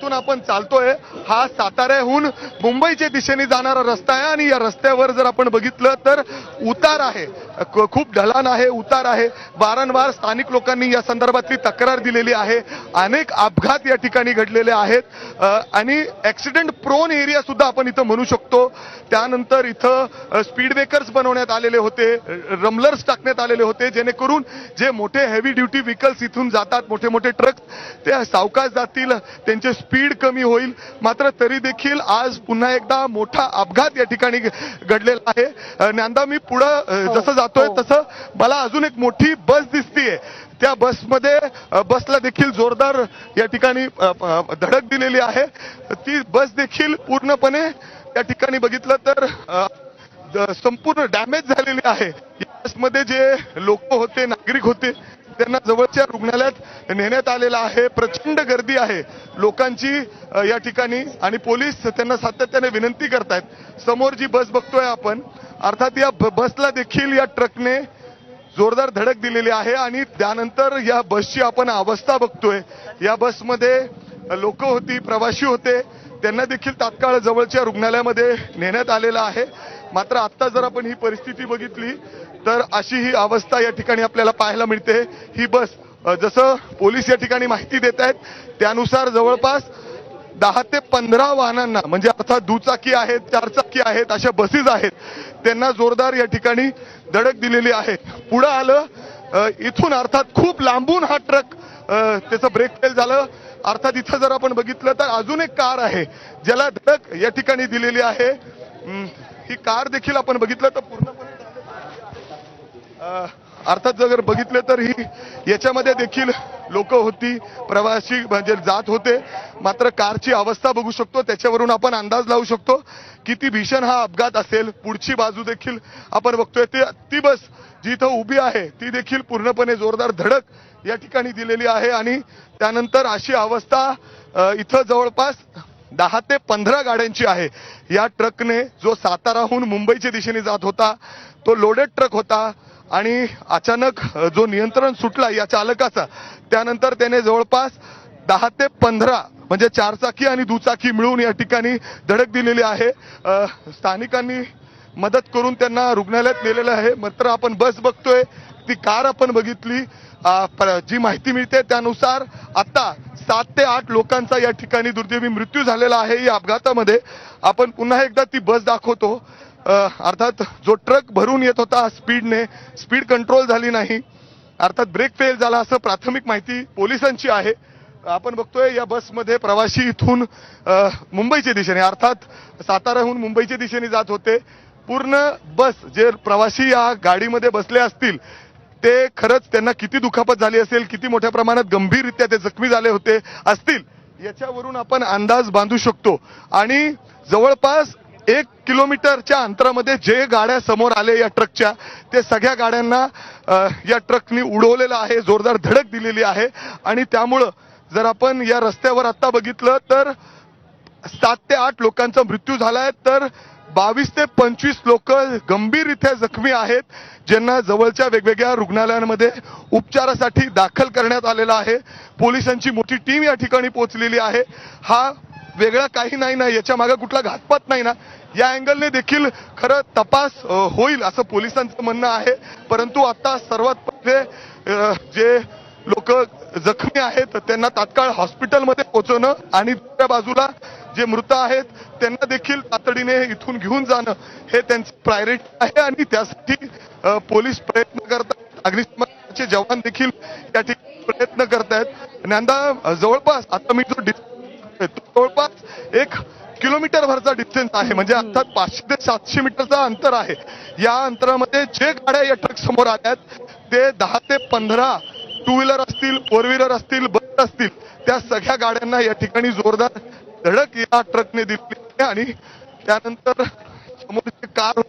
जिथून आपण चालतोय हा साताऱ्याहून मुंबईच्या दिशेने जाणारा रस्ता आहे आणि या रस्त्यावर जर आपण बघितलं तर उतार आहे, खूप ढलान आहे, उतार आहे. वारंवार स्थानिक लोकांनी या संदर्भातली तक्रार दिलेली आहे. अनेक अपघात या ठिकाणी घडलेले आहेत आणि ऍक्सिडेंट प्रोन एरिया सुद्धा आपण इथं म्हणू शकतो. त्यानंतर इथं स्पीड ब्रेकर्स बनवण्यात आलेले होते, रमलर्स टाकण्यात आलेले होते, जेणेकरून जे मोठे हेवी ड्युटी व्हेकल्स इथून जातात, मोठे मोठे ट्रक, ते सावकाश जातील, त्यांचे स्पीड कमी होईल. मात्र तरी देखील आज पुन्हा एकदा मोठा अपघात या ठिकाणी घडलेला आहे. नांदा मी पुढं जसं जातोय तसं मला अजून एक मोठी बस दिसतीये. त्या बसमध्ये बसला देखील जोरदार या ठिकाणी धडक दिलेली आहे. ती बस देखील पूर्णपणे या ठिकाणी बघितलं तर संपूर्ण डॅमेज झालेली आहे. या बसमध्ये जे लोक होते, नागरिक होते, त्यांना जवळच्या रुग्णालयात नेण्यात आलेलं आहे. प्रचंड गर्दी आहे लोकांची या ठिकाणी आणि पोलीस त्यांना सातत्याने विनंती करतायत. समोर जी बस बघतोय आपण, अर्थात या बसला देखील या ट्रकने जोरदार धडक दिलेली आहे आणि त्यानंतर या बसची आपण अवस्था बघतोय. या बसमध्ये लोक होती, प्रवासी होते, त्यांना देखील तात्काळ जवळच्या रुग्णालयामध्ये नेण्यात आलेलं आहे. मात्र आता जर आपण ही परिस्थिती बघितली तर अशी ही अवस्था या ठिकाणी आपल्याला पाहायला मिळते. ही बस जसं पोलीस या ठिकाणी माहिती देत आहेत त्यानुसार जवळपास 10 ते 15 वाहनांना, म्हणजे अर्थात दुचाकी आहेत, चारचाकी आहेत, अशा बसेस आहेत, त्यांना जोरदार या ठिकाणी धडक दिलेली आहे. पुढं आलं इथून, अर्थात खूप लांबून हा ट्रक त्याचं ब्रेक फेल झालं. अर्थात इथं जर आपण बघितलं तर अजून एक कार आहे ज्याला धडक या ठिकाणी दिलेली आहे. ही कार देखील आपण बघितलं तर पूर्णपणे अर्थात जर बघितलं तर ही याच्यामध्ये देखील लोक होती, प्रवासी म्हणजे जात होते. मात्र कारची अवस्था बघू शकतो, त्याच्यावरून आपण अंदाज लावू शकतो किती भीषण हा अपघात असेल. पुढची बाजू देखील आपण बघतोय, ती बस जी इथं उभी आहे ती देखील पूर्णपणे जोरदार धडक या ठिकाणी दिलेली आहे आणि त्यानंतर अशी अवस्था इथं जवळपास 10 ते 15 गाड्यांची आहे. या ट्रकने, जो साताराहून मुंबईच्या दिशेने जात होता, तो लोडेड ट्रक होता आणि अचानक जो नियंत्रण सुटला या चालकाचा, त्यानंतर त्याने जवळपास 10 ते 15 म्हणजे चारचाकी आणि दुचाकी मिळून या ठिकाणी धडक दिलेली आहे. स्थानिकांनी मदत करून त्यांना रुग्णालयात नेलेलं आहे. मात्र आपण बस बघतोय, ती कार आपण बघितली, जी माहिती मिळते त्यानुसार आता 7 ते 8 लोकांचा या ठिकाणी दुर्दैवी मृत्यू झालेला आहे या अपघातामध्ये. आपण पुन्हा एकदा ती बस दाखवतो. अर्थात जो ट्रक भरून येत होता स्पीडने, स्पीड कंट्रोल झाली नाही, अर्थात ब्रेक फेल झाला असं प्राथमिक माहिती पोलिसांची आहे. आपण बघतोय या बसमध्ये प्रवासी इथून मुंबईच्या दिशेने, अर्थात साताऱ्याहून मुंबईच्या दिशेने जात होते. पूर्ण बस, जे प्रवासी या गाडीमध्ये बसले असतील ते खरंच त्यांना किती दुखापत झाली असेल, किती मोठ्या प्रमाणात गंभीररित्या ते जखमी झाले होते असतील, याच्यावरून आपण अंदाज बांधू शकतो. आणि जवळपास 1 किलोमीटरच्या अंतरामध्ये जे गाड्या समोर आले या ट्रकच्या, ते सगळ्या गाड्यांना या ट्रकने उडवलेलं आहे, जोरदार धडक दिलेली आहे. आणि त्यामुळं जर आपण या रस्त्यावर आता बघितलं तर 7 ते 8 लोकांचा मृत्यू झालाय, तर 22 ते 25 लोक गंभीररित्या जखमी आहेत, ज्यांना जवळच्या वेगवेगळ्या रुग्णालयांमध्ये उपचारासाठी दाखल करण्यात आलेलं आहे. पोलिसांची मोठी टीम या ठिकाणी पोहोचलेली आहे. हा वेगळा काही नाही ना, याच्या मागे कुठला घातपात नाही ना, या अँगलने देखील खरं तपास होईल असं पोलिसांचं म्हणणं आहे. परंतु आता सर्वात पहिले जे लोक जखमी आहेत त्यांना तात्काळ हॉस्पिटलमध्ये पोहोचवणं आणि दुसऱ्या बाजूला जे मृत आहेत त्यांना देखील तातडीने इथून घेऊन जाणं हे त्यांची प्रायोरिटी आहे आणि त्यासाठी पोलीस प्रयत्न करतात, अग्निशमनाचे जवान देखील या ठिकाणी प्रयत्न करतायत. नांदा जवळपास आता मी जो जवळपास 1 किलोमीटरभरचा डिस्टन्स आहे, म्हणजे अर्थात 500 ते 700 मीटरचा अंतर आहे. या अंतरामध्ये जे गाड्या या ट्रक समोर आल्यात ते 10 ते 15 टू व्हीलर असतील, 4 व्हीलर असतील, बस असतील, त्या सगळ्या गाड्यांना या ठिकाणी जोरदार धडक या ट्रकने दिली आणि त्यानंतर समोरची कार